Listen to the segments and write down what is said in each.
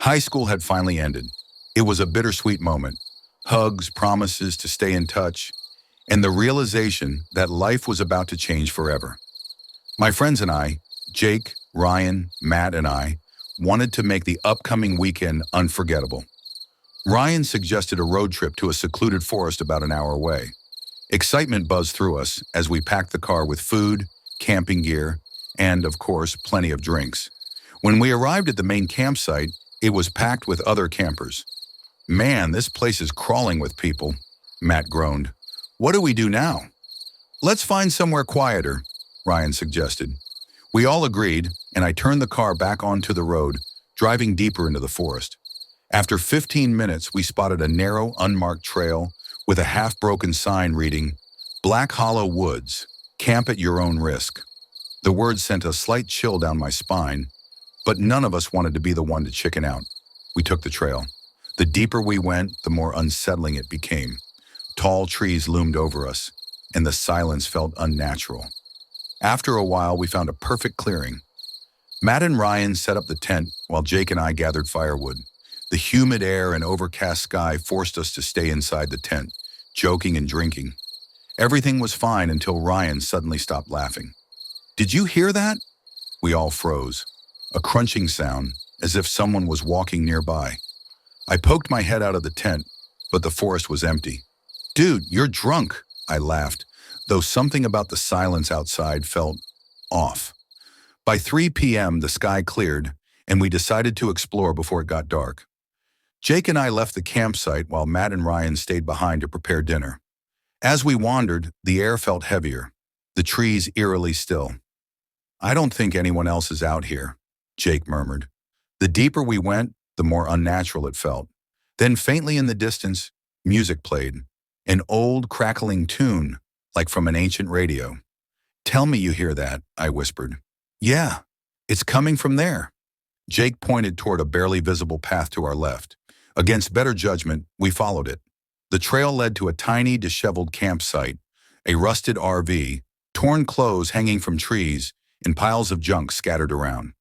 High school had finally ended. It was a bittersweet moment. Hugs, promises to stay in touch, and the realization that life was about to change forever. My friends and I, Jake, Ryan, Matt, and I, wanted to make the upcoming weekend unforgettable. Ryan suggested a road trip to a secluded forest about an hour away. Excitement buzzed through us as we packed the car with food, camping gear, and, of course, plenty of drinks. When we arrived at the main campsite, it was packed with other campers. "Man, this place is crawling with people," Matt groaned. "What do we do now?" "Let's find somewhere quieter," Ryan suggested. We all agreed, and I turned the car back onto the road, driving deeper into the forest. After 15 minutes, we spotted a narrow, unmarked trail with a half-broken sign reading, "Black Hollow Woods, camp at your own risk." The words sent a slight chill down my spine, but none of us wanted to be the one to chicken out. We took the trail. The deeper we went, the more unsettling it became. Tall trees loomed over us, and the silence felt unnatural. After a while, we found a perfect clearing. Matt and Ryan set up the tent while Jake and I gathered firewood. The humid air and overcast sky forced us to stay inside the tent, joking and drinking. Everything was fine until Ryan suddenly stopped laughing. "Did you hear that?" We all froze. A crunching sound, as if someone was walking nearby. I poked my head out of the tent, but the forest was empty. "Dude, you're drunk," I laughed, though something about the silence outside felt off. By 3 p.m., the sky cleared, and we decided to explore before it got dark. Jake and I left the campsite while Matt and Ryan stayed behind to prepare dinner. As we wandered, the air felt heavier, the trees eerily still. "I don't think anyone else is out here," Jake murmured. The deeper we went, the more unnatural it felt. Then faintly in the distance, music played, an old crackling tune, like from an ancient radio. "Tell me you hear that," I whispered. "Yeah, it's coming from there." Jake pointed toward a barely visible path to our left. Against better judgment, we followed it. The trail led to a tiny, disheveled campsite, a rusted RV, torn clothes hanging from trees, and piles of junk scattered around.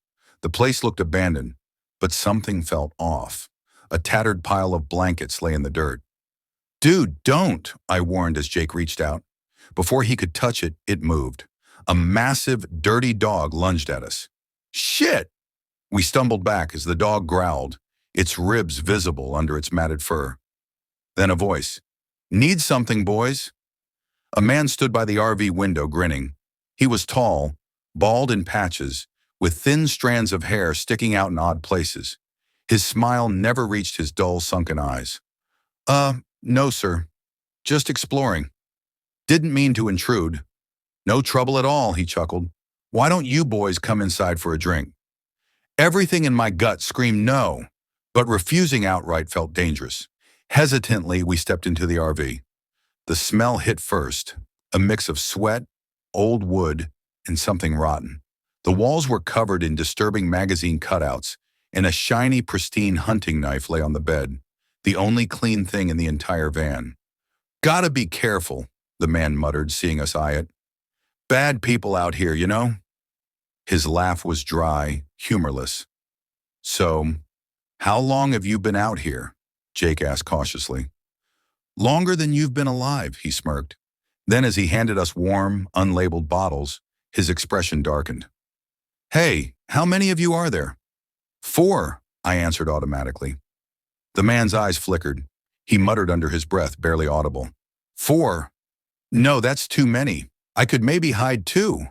The place looked abandoned, but something felt off. A tattered pile of blankets lay in the dirt. "Dude, don't," I warned as Jake reached out. Before he could touch it, it moved. A massive, dirty dog lunged at us. "Shit!" We stumbled back as the dog growled, its ribs visible under its matted fur. Then a voice. "Need something, boys?" A man stood by the RV window grinning. He was tall, bald in patches, with thin strands of hair sticking out in odd places. His smile never reached his dull, sunken eyes. No, sir. Just exploring. Didn't mean to intrude." "No trouble at all," he chuckled. "Why don't you boys come inside for a drink?" Everything in my gut screamed no, but refusing outright felt dangerous. Hesitantly, we stepped into the RV. The smell hit first, a mix of sweat, old wood, and something rotten. The walls were covered in disturbing magazine cutouts, and a shiny, pristine hunting knife lay on the bed, the only clean thing in the entire van. "Gotta be careful," the man muttered, seeing us eye it. "Bad people out here, you know?" His laugh was dry, humorless. "So, how long have you been out here?" Jake asked cautiously. "Longer than you've been alive," he smirked. Then as he handed us warm, unlabeled bottles, his expression darkened. "Hey, how many of you are there?" "4," I answered automatically. The man's eyes flickered. He muttered under his breath, barely audible. "4? No, that's too many. I could maybe hide 2.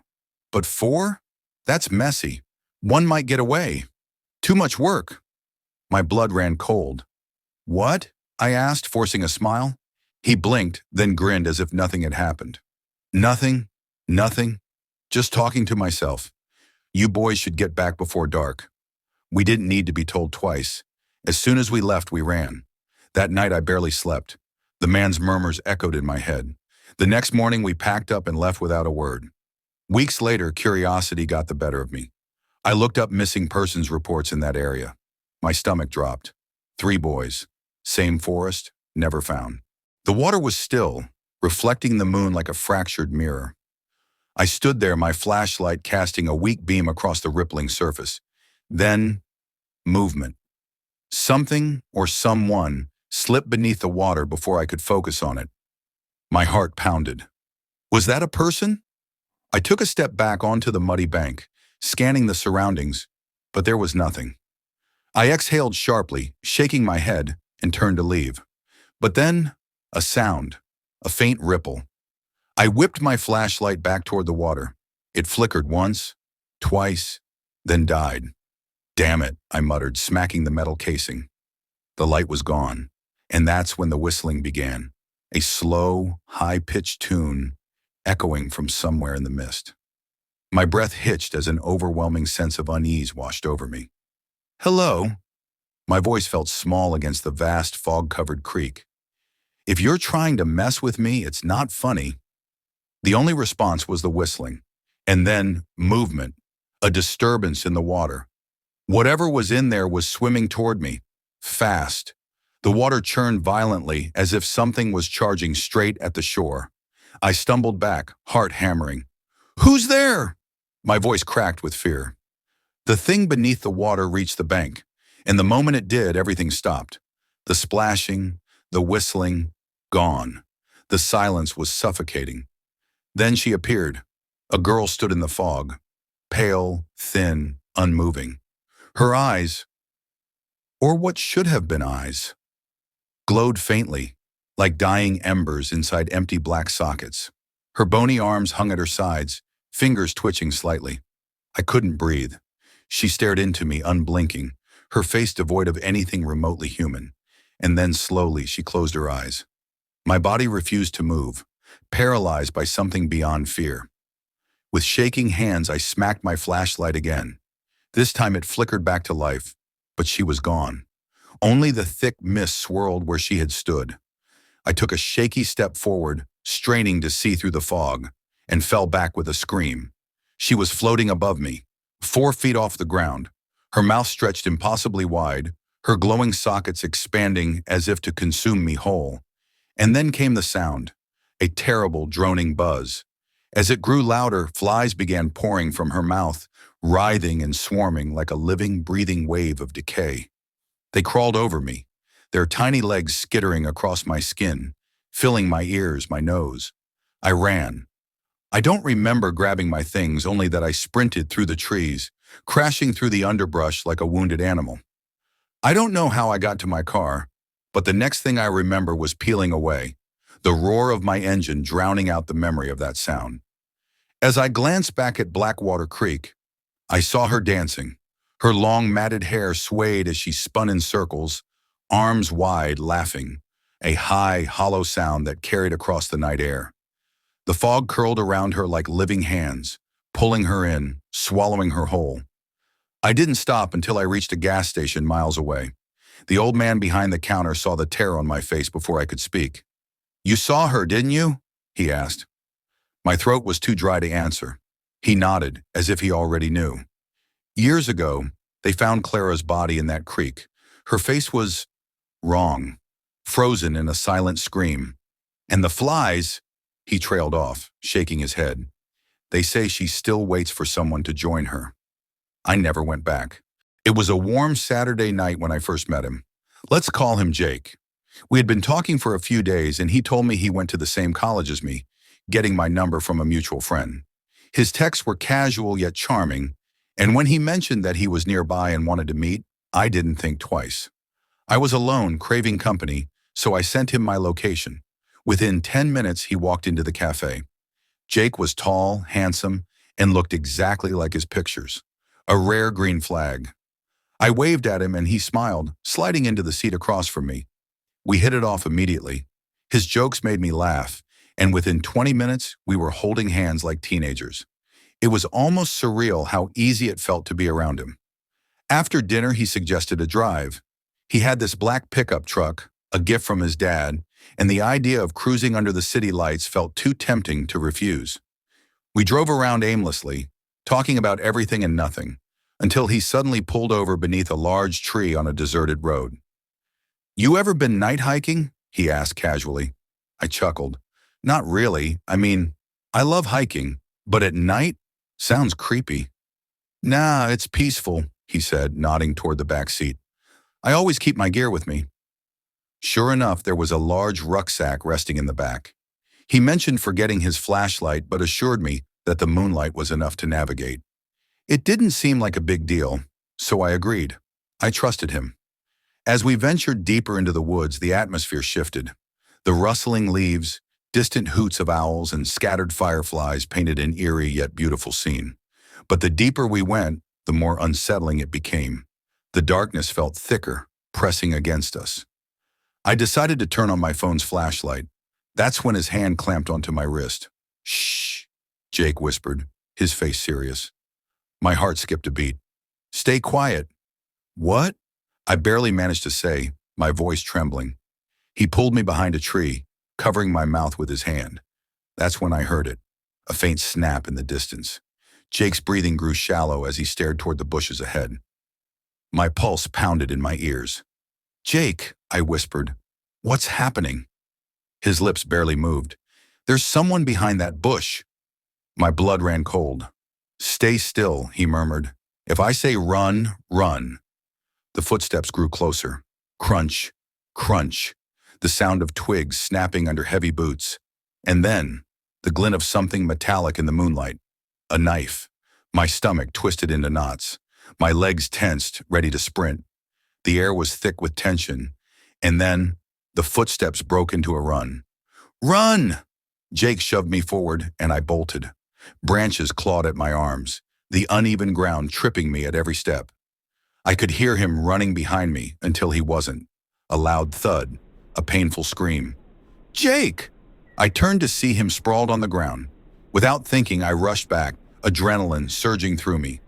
But 4? That's messy. One might get away. Too much work." My blood ran cold. "What?" I asked, forcing a smile. He blinked, then grinned as if nothing had happened. Nothing. Just talking to myself. You boys should get back before dark." We didn't need to be told twice. As soon as we left, we ran. That night, I barely slept. The man's murmurs echoed in my head. The next morning, we packed up and left without a word. Weeks later, curiosity got the better of me. I looked up missing persons reports in that area. My stomach dropped. 3 boys. Same forest, never found. The water was still, reflecting the moon like a fractured mirror. I stood there, my flashlight casting a weak beam across the rippling surface. Then, movement. Something or someone slipped beneath the water before I could focus on it. My heart pounded. Was that a person? I took a step back onto the muddy bank, scanning the surroundings, but there was nothing. I exhaled sharply, shaking my head, and turned to leave. But then, a sound, a faint ripple. I whipped my flashlight back toward the water. It flickered once, twice, then died. Damn it, I muttered, smacking the metal casing. The light was gone, and that's when the whistling began, a slow, high-pitched tune echoing from somewhere in the mist. My breath hitched as an overwhelming sense of unease washed over me. Hello? My voice felt small against the vast, fog-covered creek. If you're trying to mess with me, it's not funny. The only response was the whistling, and then movement, a disturbance in the water. Whatever was in there was swimming toward me, fast. The water churned violently as if something was charging straight at the shore. I stumbled back, heart hammering. Who's there? My voice cracked with fear. The thing beneath the water reached the bank, and the moment it did, everything stopped. The splashing, the whistling, gone. The silence was suffocating. Then she appeared. A girl stood in the fog, pale, thin, unmoving. Her eyes, or what should have been eyes, glowed faintly, like dying embers inside empty black sockets. Her bony arms hung at her sides, fingers twitching slightly. I couldn't breathe. She stared into me, unblinking, her face devoid of anything remotely human. And then slowly she closed her eyes. My body refused to move, paralyzed by something beyond fear. With shaking hands, I smacked my flashlight again. This time it flickered back to life, but she was gone. Only the thick mist swirled where she had stood. I took a shaky step forward, straining to see through the fog, and fell back with a scream. She was floating above me, 4 feet off the ground, her mouth stretched impossibly wide, her glowing sockets expanding as if to consume me whole. And then came the sound, a terrible droning buzz. As it grew louder, flies began pouring from her mouth, writhing and swarming like a living, breathing wave of decay. They crawled over me, their tiny legs skittering across my skin, filling my ears, my nose. I ran. I don't remember grabbing my things, only that I sprinted through the trees, crashing through the underbrush like a wounded animal. I don't know how I got to my car, but the next thing I remember was peeling away, the roar of my engine drowning out the memory of that sound. As I glanced back at Blackwater Creek, I saw her dancing. Her long matted hair swayed as she spun in circles, arms wide, laughing, a high, hollow sound that carried across the night air. The fog curled around her like living hands, pulling her in, swallowing her whole. I didn't stop until I reached a gas station miles away. The old man behind the counter saw the terror on my face before I could speak. "You saw her, didn't you?" he asked. My throat was too dry to answer. He nodded, as if he already knew. Years ago, they found Clara's body in that creek. Her face was wrong, frozen in a silent scream. And the flies, he trailed off, shaking his head. They say she still waits for someone to join her. I never went back. It was a warm Saturday night when I first met him. Let's call him Jake. We had been talking for a few days, and he told me he went to the same college as me, getting my number from a mutual friend. His texts were casual yet charming, and when he mentioned that he was nearby and wanted to meet, I didn't think twice. I was alone, craving company, so I sent him my location. Within 10 minutes, he walked into the cafe. Jake was tall, handsome, and looked exactly like his pictures. A rare green flag. I waved at him and he smiled, sliding into the seat across from me. We hit it off immediately. His jokes made me laugh, and within 20 minutes, we were holding hands like teenagers. It was almost surreal how easy it felt to be around him. After dinner, he suggested a drive. He had this black pickup truck, a gift from his dad, and the idea of cruising under the city lights felt too tempting to refuse. We drove around aimlessly, talking about everything and nothing, until he suddenly pulled over beneath a large tree on a deserted road. "You ever been night hiking?" he asked casually. I chuckled. "Not really. I mean, I love hiking, but at night? Sounds creepy." "Nah, it's peaceful," he said, nodding toward the back seat. I always keep my gear with me." Sure enough, there was a large rucksack resting in the back. He mentioned forgetting his flashlight but assured me that the moonlight was enough to navigate. It didn't seem like a big deal, so I agreed. I trusted him. As we ventured deeper into the woods, the atmosphere shifted. The rustling leaves, distant hoots of owls, and scattered fireflies painted an eerie yet beautiful scene. But the deeper we went, the more unsettling it became. The darkness felt thicker, pressing against us. I decided to turn on my phone's flashlight. That's when his hand clamped onto my wrist. "Shh," Jake whispered, his face serious. My heart skipped a beat. "Stay quiet." "What?" I barely managed to say, my voice trembling. He pulled me behind a tree, covering my mouth with his hand. That's when I heard it, a faint snap in the distance. Jake's breathing grew shallow as he stared toward the bushes ahead. My pulse pounded in my ears. "Jake," I whispered, "what's happening?" His lips barely moved. "There's someone behind that bush." My blood ran cold. "Stay still," he murmured. "If I say run, run." The footsteps grew closer. Crunch, crunch, the sound of twigs snapping under heavy boots. And then, the glint of something metallic in the moonlight. A knife. My stomach twisted into knots. My legs tensed, ready to sprint. The air was thick with tension. And then, the footsteps broke into a run. "Run!" Jake shoved me forward, and I bolted. Branches clawed at my arms, the uneven ground tripping me at every step. I could hear him running behind me until he wasn't. A loud thud, a painful scream. "Jake!" I turned to see him sprawled on the ground. Without thinking, I rushed back, adrenaline surging through me.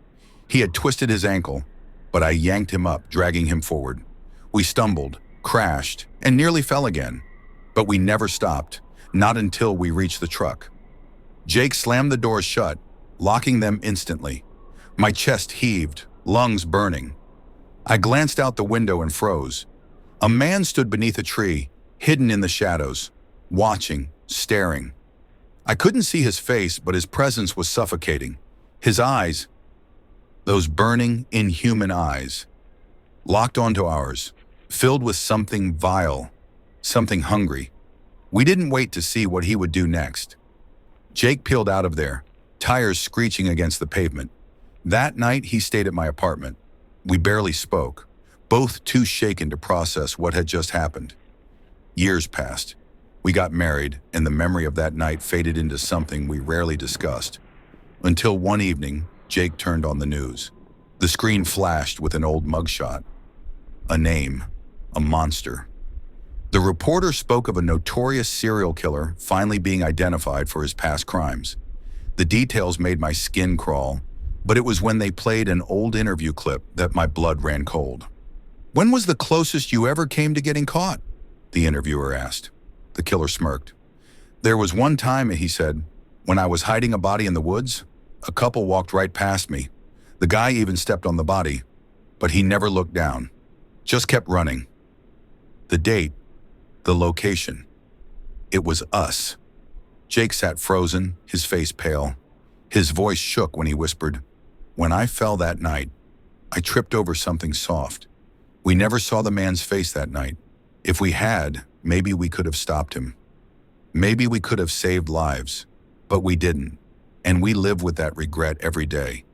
He had twisted his ankle, but I yanked him up, dragging him forward. We stumbled, crashed, and nearly fell again. But we never stopped, not until we reached the truck. Jake slammed the doors shut, locking them instantly. My chest heaved, lungs burning. I glanced out the window and froze. A man stood beneath a tree, hidden in the shadows, watching, staring. I couldn't see his face, but his presence was suffocating. His eyes, those burning, inhuman eyes, locked onto ours, filled with something vile, something hungry. We didn't wait to see what he would do next. Jake peeled out of there, tires screeching against the pavement. That night, he stayed at my apartment. We barely spoke, both too shaken to process what had just happened. Years passed. We got married, and the memory of that night faded into something we rarely discussed. Until one evening, Jake turned on the news. The screen flashed with an old mugshot. A name, a monster. The reporter spoke of a notorious serial killer finally being identified for his past crimes. The details made my skin crawl, but it was when they played an old interview clip that my blood ran cold. "When was the closest you ever came to getting caught?" the interviewer asked. The killer smirked. "There was one time," he said, "when I was hiding a body in the woods. A couple walked right past me. The guy even stepped on the body, but he never looked down. Just kept running." The date, the location. It was us. Jake sat frozen, his face pale. His voice shook when he whispered, "When I fell that night, I tripped over something soft. We never saw the man's face that night. If we had, maybe we could have stopped him. Maybe we could have saved lives, but we didn't, and we live with that regret every day."